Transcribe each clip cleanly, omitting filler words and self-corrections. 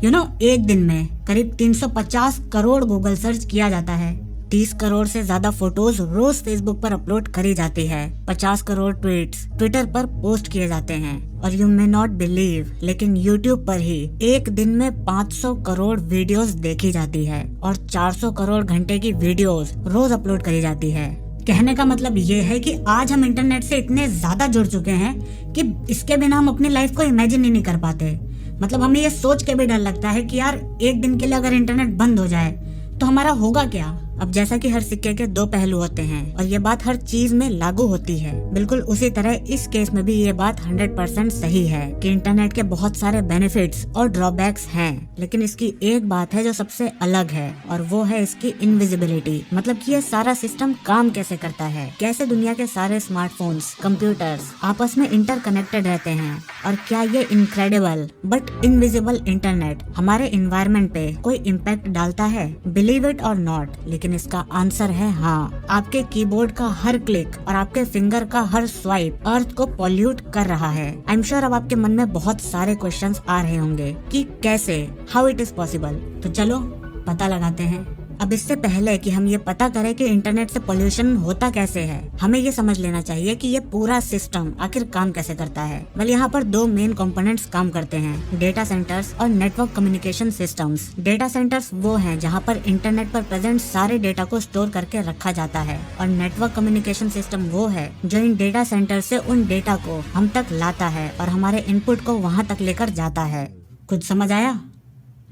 एक दिन में करीब 350 करोड़ गूगल सर्च किया जाता है। 30 करोड़ से ज्यादा फोटोज रोज फेसबुक पर अपलोड करी जाती है। 50 करोड़ ट्वीट्स ट्विटर पर पोस्ट किए जाते हैं। और यू मे नॉट बिलीव, लेकिन यूट्यूब पर ही एक दिन में 500 करोड़ वीडियोस देखी जाती है और 400 करोड़ घंटे की वीडियोस रोज अपलोड करी जाती है। कहने का मतलब ये है कि आज हम इंटरनेट से इतने ज्यादा जुड़ चुके हैं कि इसके बिना हम अपनी लाइफ को इमेजिन ही नहीं कर पाते। मतलब हमें ये सोच के भी डर लगता है कि यार एक दिन के लिए अगर इंटरनेट बंद हो जाए तो हमारा होगा क्या। अब जैसा कि हर सिक्के के दो पहलू होते हैं और ये बात हर चीज में लागू होती है, बिल्कुल उसी तरह इस केस में भी ये बात 100% सही है कि इंटरनेट के बहुत सारे बेनिफिट्स और ड्रॉबैक्स हैं, लेकिन इसकी एक बात है जो सबसे अलग है और वो है इसकी इनविजिबिलिटी। मतलब कि ये सारा सिस्टम काम कैसे करता है, कैसे दुनिया के सारे स्मार्टफोन्स, कंप्यूटर्स आपस में इंटरकनेक्टेड रहते हैं और क्या ये इनक्रेडिबल बट इनविजिबल इंटरनेट हमारे इन्वायरमेंट पे कोई इम्पैक्ट डालता है। बिलीव इट और नॉट, लेकिन इसका आंसर है हाँ। आपके कीबोर्ड का हर क्लिक और आपके फिंगर का हर स्वाइप अर्थ को पॉल्यूट कर रहा है। आई एम श्योर अब आपके मन में बहुत सारे क्वेश्चंस आ रहे होंगे कि कैसे, हाउ इट इज पॉसिबल। तो चलो पता लगाते हैं। अब इससे पहले कि हम ये पता करें कि इंटरनेट से पोल्यूशन होता कैसे है, हमें ये समझ लेना चाहिए कि ये पूरा सिस्टम आखिर काम कैसे करता है। वेल, यहाँ पर दो मेन कंपोनेंट्स काम करते हैं, डेटा सेंटर्स और network communication systems. Data centres वो हैं जहाँ पर इंटरनेट पर प्रेजेंट सारे डेटा को स्टोर करके रखा जाता है और नेटवर्क कम्युनिकेशन सिस्टम वो है जो इन डेटा सेंटर से उन डेटा को हम तक लाता है और हमारे इनपुट को वहाँ तक लेकर जाता है। कुछ समझ आया?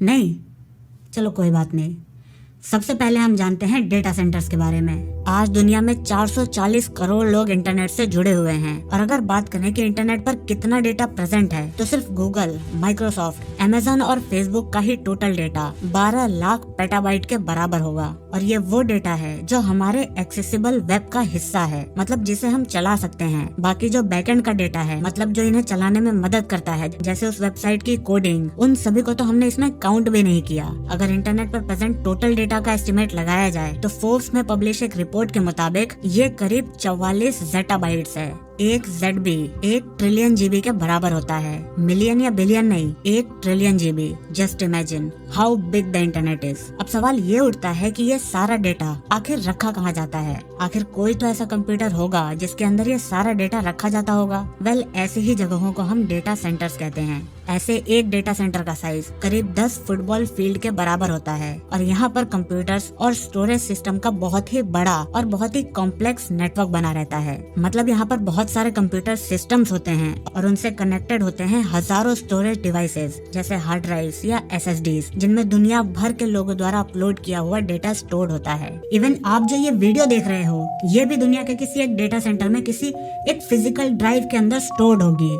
नहीं? चलो कोई बात नहीं। सबसे पहले हम जानते हैं डेटा सेंटर्स के बारे में। आज दुनिया में 440 करोड़ लोग इंटरनेट से जुड़े हुए हैं और अगर बात करें कि इंटरनेट पर कितना डेटा प्रेजेंट है तो सिर्फ गूगल, माइक्रोसॉफ्ट, अमेज़न और फेसबुक का ही टोटल डेटा 12 लाख पेटाबाइट के बराबर होगा। और ये वो डेटा है जो हमारे एक्सेसिबल वेब का हिस्सा है, मतलब जिसे हम चला सकते हैं। बाकी जो बैकएंड का डेटा है, मतलब जो इन्हें चलाने में मदद करता है, जैसे उस वेबसाइट की कोडिंग, उन सभी को तो हमने इसमें काउंट भी नहीं किया। अगर इंटरनेट पर प्रेजेंट टोटल डेटा का एस्टिमेट लगाया जाए तो फोर्ब्स में पब्लिश एक रिपोर्ट के मुताबिक ये करीब 44 ज़ेटाबाइट्स है। एक ZB 1 ट्रिलियन GB के बराबर होता है। मिलियन या बिलियन नहीं, 1 trillion GB। Just imagine how big the internet is. अब सवाल ये उठता है कि ये सारा डेटा आखिर रखा कहाँ जाता है। आखिर कोई तो ऐसा कंप्यूटर होगा जिसके अंदर ये सारा डेटा रखा जाता होगा। वेल, ऐसी ही जगहों को हम डेटा सेंटर्स कहते हैं। ऐसे एक डेटा सेंटर का साइज करीब 10 फुटबॉल फील्ड के बराबर होता है और यहाँ पर कंप्यूटर्स और स्टोरेज सिस्टम का बहुत ही बड़ा और बहुत ही कॉम्प्लेक्स नेटवर्क बना रहता है। मतलब यहाँ पर बहुत सारे कंप्यूटर सिस्टम्स होते हैं और उनसे कनेक्टेड होते हैं हजारों स्टोरेज डिवाइसेस जैसे हार्ड ड्राइव्स या SSDs, जिनमें दुनिया भर के लोगों द्वारा अपलोड किया हुआ डेटा स्टोर होता है। इवन आप जो ये वीडियो देख रहे हो, ये भी दुनिया के किसी एक डेटा सेंटर में किसी एक फिजिकल ड्राइव के अंदर स्टोर्ड होगी।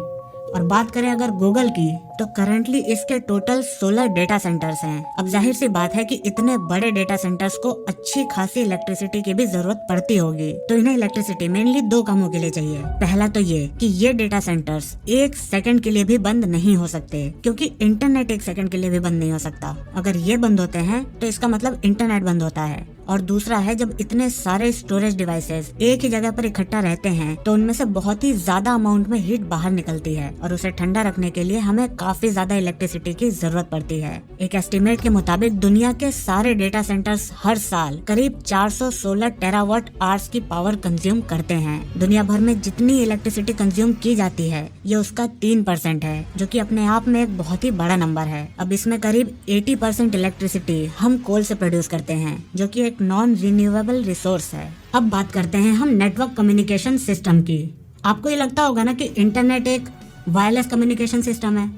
और बात करें अगर गूगल की, तो करंटली इसके टोटल 16 डेटा सेंटर्स हैं। अब जाहिर सी बात है कि इतने बड़े डेटा सेंटर्स को अच्छी खासी इलेक्ट्रिसिटी की भी जरूरत पड़ती होगी, तो इन्हें इलेक्ट्रिसिटी मेनली दो कामों के लिए चाहिए। पहला तो ये कि ये डेटा सेंटर्स एक सेकंड के लिए भी बंद नहीं हो सकते, क्योंकि इंटरनेट एक सेकंड के लिए भी बंद नहीं हो सकता। अगर ये बंद होते हैं तो इसका मतलब इंटरनेट बंद होता है। और दूसरा है, जब इतने सारे स्टोरेज डिवाइसेस एक ही जगह पर इकट्ठा रहते हैं तो उनमें से बहुत ही ज्यादा अमाउंट में हीट बाहर निकलती है और उसे ठंडा रखने के लिए हमें काफी ज्यादा इलेक्ट्रिसिटी की जरूरत पड़ती है। एक एस्टिमेट के मुताबिक दुनिया के सारे डेटा सेंटर्स हर साल करीब 416 टेरावाट आवर्स की पावर कंज्यूम करते हैं। दुनिया भर में जितनी इलेक्ट्रिसिटी कंज्यूम की जाती है ये उसका 3% है, जो कि अपने आप में एक बहुत ही बड़ा नंबर है। अब इसमें करीब 80% इलेक्ट्रिसिटी हम कोल से प्रोड्यूस करते हैं, जो कि एक नॉन रिन्यूएबल रिसोर्स है। अब बात करते हैं हम नेटवर्क कम्युनिकेशन सिस्टम की। आपको ये लगता होगा ना कि इंटरनेट एक वायरलेस कम्युनिकेशन सिस्टम है,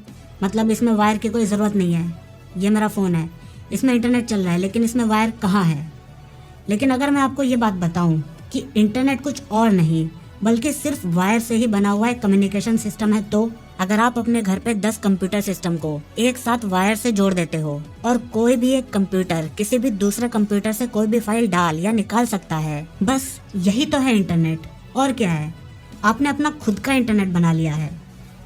मतलब इसमें वायर की कोई ज़रूरत नहीं है। ये मेरा फ़ोन है, इसमें इंटरनेट चल रहा है, लेकिन इसमें वायर कहाँ है। लेकिन अगर मैं आपको ये बात बताऊं कि इंटरनेट कुछ और नहीं बल्कि सिर्फ वायर से ही बना हुआ एक कम्युनिकेशन सिस्टम है, तो अगर आप अपने घर पे 10 कंप्यूटर सिस्टम को एक साथ वायर से जोड़ देते हो और कोई भी एक कंप्यूटर किसी भी दूसरे कंप्यूटर से कोई भी फाइल डाल या निकाल सकता है, बस यही तो है इंटरनेट। और क्या है, आपने अपना खुद का इंटरनेट बना लिया है।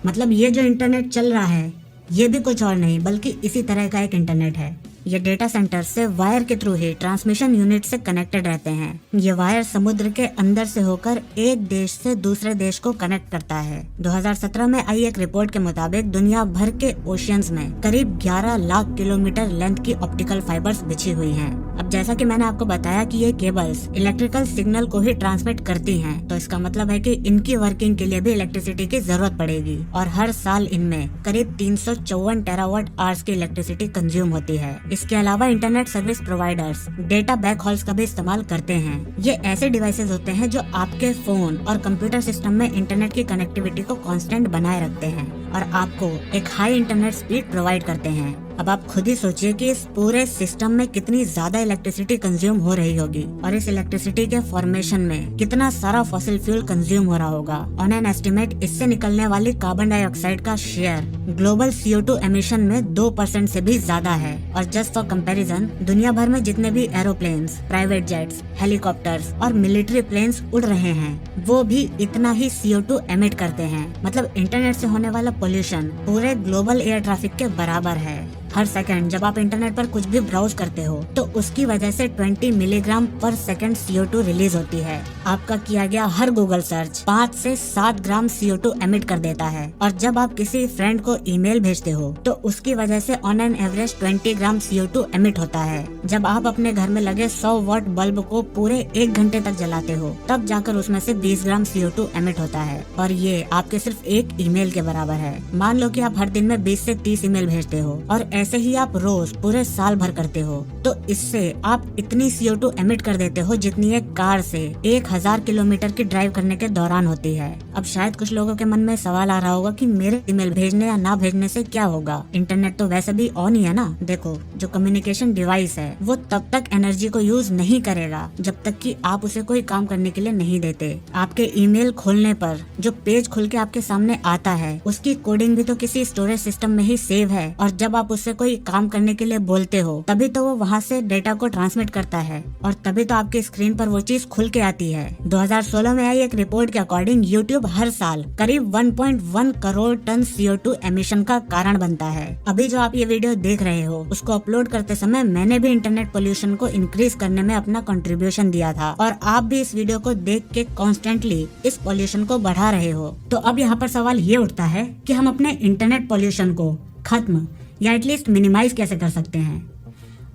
मतलब ये जो इंटरनेट चल रहा है ये भी कुछ और नहीं बल्कि इसी तरह का एक इंटरनेट है। ये डेटा सेंटर से वायर के थ्रू ही ट्रांसमिशन यूनिट से कनेक्टेड रहते हैं। ये वायर समुद्र के अंदर से होकर एक देश से दूसरे देश को कनेक्ट करता है। 2017 में आई एक रिपोर्ट के मुताबिक दुनिया भर के ओशियंस में करीब 11 लाख किलोमीटर लेंथ की ऑप्टिकल फाइबर्स बिछी हुई हैं। अब जैसा कि मैंने आपको बताया कि ये केबल्स इलेक्ट्रिकल सिग्नल को ही ट्रांसमिट करती हैं, तो इसका मतलब है कि इनकी वर्किंग के लिए भी इलेक्ट्रिसिटी की जरूरत पड़ेगी और हर साल इनमें करीब 354 टेरावाट आवर्स की इलेक्ट्रिसिटी कंज्यूम होती है। इसके अलावा internet service providers data back halls का भी इस्तेमाल करते हैं। ये ऐसे डिवाइसेस होते हैं जो आपके फोन और कंप्यूटर सिस्टम में इंटरनेट की कनेक्टिविटी को कांस्टेंट बनाए रखते हैं और आपको एक हाई इंटरनेट स्पीड प्रोवाइड करते हैं। अब आप खुद ही सोचिए कि इस पूरे सिस्टम में कितनी ज्यादा इलेक्ट्रिसिटी कंज्यूम हो रही होगी और इस इलेक्ट्रिसिटी के फॉर्मेशन में कितना सारा फॉसिल फ्यूल कंज्यूम हो रहा होगा। ऑन एन एस्टिमेट इससे निकलने वाली कार्बन डाइऑक्साइड का शेयर ग्लोबल CO2 एमिशन में 2% से भी ज्यादा है। और जस्ट फॉर कंपैरिजन, दुनिया भर में जितने भी एरोप्लेन्स, प्राइवेट जेट्स, हेलीकॉप्टर्स और मिलिट्री प्लेन्स उड़ रहे हैं वो भी इतना ही CO2 एमिट करते हैं। मतलब इंटरनेट से होने वाला पोल्यूशन पूरे ग्लोबल एयर ट्रैफिक के बराबर है। हर सेकंड जब आप इंटरनेट पर कुछ भी ब्राउज करते हो तो उसकी वजह से 20 मिलीग्राम पर सेकंड CO2 रिलीज होती है। आपका किया गया हर गूगल सर्च 5 से 7 ग्राम CO2 एमिट कर देता है। और जब आप किसी फ्रेंड को ईमेल भेजते हो तो उसकी वजह से on an average 20 gram CO2 emit होता है। जब आप अपने घर में लगे 100 वॉट बल्ब को पूरे 1 घंटे तक जलाते हो तब जाकर उसमें से 20 ग्राम CO2 एमिट होता है और ये आपके सिर्फ एक ईमेल के बराबर है। मान लो कि आप हर दिन में 20 से 30 ईमेल भेजते हो और ऐसे ही आप रोज पूरे साल भर करते हो तो इससे आप इतनी CO2 एमिट कर देते हो जितनी एक कार से 1000 किलोमीटर की ड्राइव करने के दौरान होती है। अब शायद कुछ लोगों के मन में सवाल आ रहा होगा कि मेरे ईमेल भेजने या ना भेजने से क्या होगा, इंटरनेट तो वैसे भी ऑन ही है ना। देखो, जो कम्युनिकेशन डिवाइस है वो तब तक एनर्जी को यूज नहीं करेगा जब तक कि आप उसे कोई काम करने के लिए नहीं देते। आपके ईमेल खोलने पर जो पेज खुल के आपके सामने आता है उसकी कोडिंग भी तो किसी स्टोरेज सिस्टम में ही सेव है और जब आप उससे कोई काम करने के लिए बोलते हो तभी तो वो वहाँ से डेटा को ट्रांसमिट करता है और तभी तो आपकी स्क्रीन पर वो चीज खुल के आती है। 2016 में आई एक रिपोर्ट के अकॉर्डिंग YouTube हर साल करीब 1.1 करोड़ टन CO2 एमिशन का कारण बनता है। अभी जो आप ये वीडियो देख रहे हो उसको अपलोड करते समय मैंने भी इंटरनेट पोल्यूशन को इंक्रीज करने में अपना कंट्रीब्यूशन दिया था और आप भी इस वीडियो को देख के कॉन्स्टेंटली इस पोल्यूशन को बढ़ा रहे हो। तो अब यहाँ पर सवाल ये उठता है कि हम अपने इंटरनेट पोल्यूशन को खत्म या एटलीस्ट मिनिमाइज कैसे कर सकते हैं।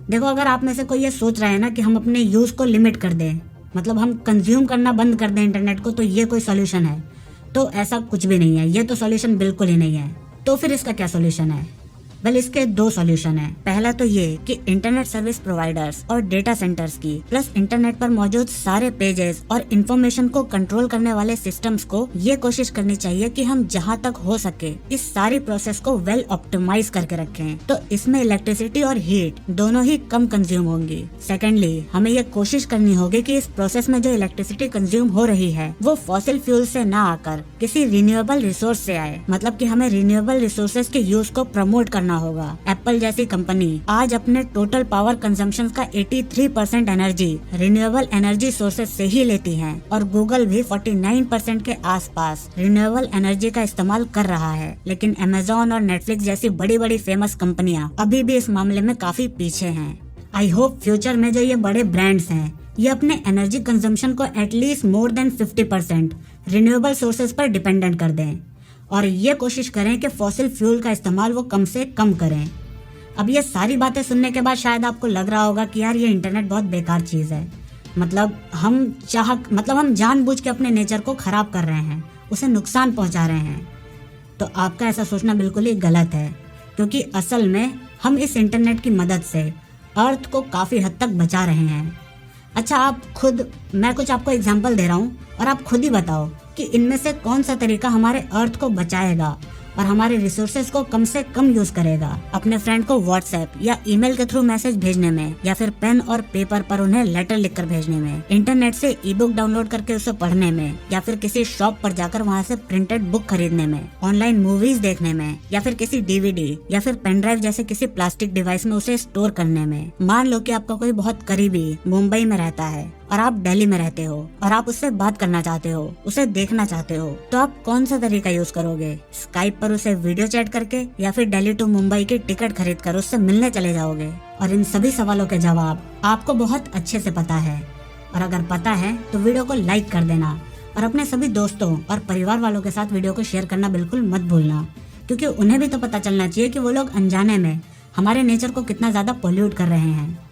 देखो, अगर आप में से कोई ये सोच रहा है ना कि हम अपने यूज को लिमिट कर दें, मतलब हम कंज्यूम करना बंद कर दें इंटरनेट को, तो ये कोई सॉल्यूशन है, तो ऐसा कुछ भी नहीं है। ये तो सॉल्यूशन बिल्कुल ही नहीं है। तो फिर इसका क्या सॉल्यूशन है? वेल, इसके 2 सॉल्यूशन है। पहला तो ये कि इंटरनेट सर्विस प्रोवाइडर्स और डेटा सेंटर्स की प्लस इंटरनेट पर मौजूद सारे पेजेस और इंफॉर्मेशन को कंट्रोल करने वाले सिस्टम्स को ये कोशिश करनी चाहिए कि हम जहाँ तक हो सके इस सारी प्रोसेस को वेल ऑप्टिमाइज करके रखें, तो इसमें इलेक्ट्रिसिटी और हीट दोनों ही कम कंज्यूम होंगी। सेकेंडली, हमें ये कोशिश करनी होगी कि इस प्रोसेस में जो इलेक्ट्रिसिटी कंज्यूम हो रही है वो फॉसिल फ्यूल से ना आकर किसी रिन्यूएबल रिसोर्स से आए। मतलब कि हमें रिन्यूएबल रिसोर्सेज के यूज को प्रमोट करना होगा। एप्पल जैसी कंपनी आज अपने टोटल पावर कंजम्पशन का 83% एनर्जी रिन्यूएबल एनर्जी सोर्सेज से ही लेती है और गूगल भी 49% के आसपास रिन्यूएबल एनर्जी का इस्तेमाल कर रहा है। लेकिन अमेज़न और नेटफ्लिक्स जैसी बड़ी बड़ी फेमस कंपनियां अभी भी इस मामले में काफी पीछे हैं। आई होप फ्यूचर में जो ये बड़े ब्रांड्स हैं ये अपने एनर्जी कंजम्पशन को at least more than 50% renewable sources पर डिपेंडेंट कर दें और ये कोशिश करें कि फॉसिल फ्यूल का इस्तेमाल वो कम से कम करें। अब ये सारी बातें सुनने के बाद शायद आपको लग रहा होगा कि यार ये इंटरनेट बहुत बेकार चीज़ है, मतलब हम जानबूझ के अपने नेचर को खराब कर रहे हैं, उसे नुकसान पहुंचा रहे हैं। तो आपका ऐसा सोचना बिल्कुल ही गलत है, क्योंकि असल में हम इस इंटरनेट की मदद से अर्थ को काफ़ी हद तक बचा रहे हैं। अच्छा, मैं कुछ आपको एग्जाम्पल दे रहा हूँ और आप खुद ही बताओ कि इनमें से कौन सा तरीका हमारे अर्थ को बचाएगा और हमारे रिसोर्सेज को कम से कम यूज करेगा। अपने फ्रेंड को व्हाट्सएप या ईमेल के थ्रू मैसेज भेजने में, या फिर पेन और पेपर पर उन्हें लेटर लिखकर भेजने में, इंटरनेट से ई बुक डाउनलोड करके उसे पढ़ने में, या फिर किसी शॉप पर जाकर वहाँ से प्रिंटेड बुक खरीदने में, ऑनलाइन मूवीज देखने में, या फिर किसी DVD या फिर पेन ड्राइव जैसे किसी प्लास्टिक डिवाइस में उसे स्टोर करने में। मान लो कि आपका कोई बहुत करीबी मुंबई में रहता है और आप दिल्ली में रहते हो और आप उससे बात करना चाहते हो, उसे देखना चाहते हो, तो आप कौन सा तरीका यूज करोगे? स्काइप पर उसे वीडियो चैट करके या फिर दिल्ली टू मुंबई की टिकट खरीद कर उससे मिलने चले जाओगे? और इन सभी सवालों के जवाब आपको बहुत अच्छे से पता है, और अगर पता है तो वीडियो को लाइक कर देना और अपने सभी दोस्तों और परिवार वालों के साथ वीडियो को शेयर करना बिल्कुल मत भूलना, क्योंकि उन्हें भी तो पता चलना चाहिए कि वो लोग अनजाने में हमारे नेचर को कितना ज्यादा पोल्यूट कर रहे हैं।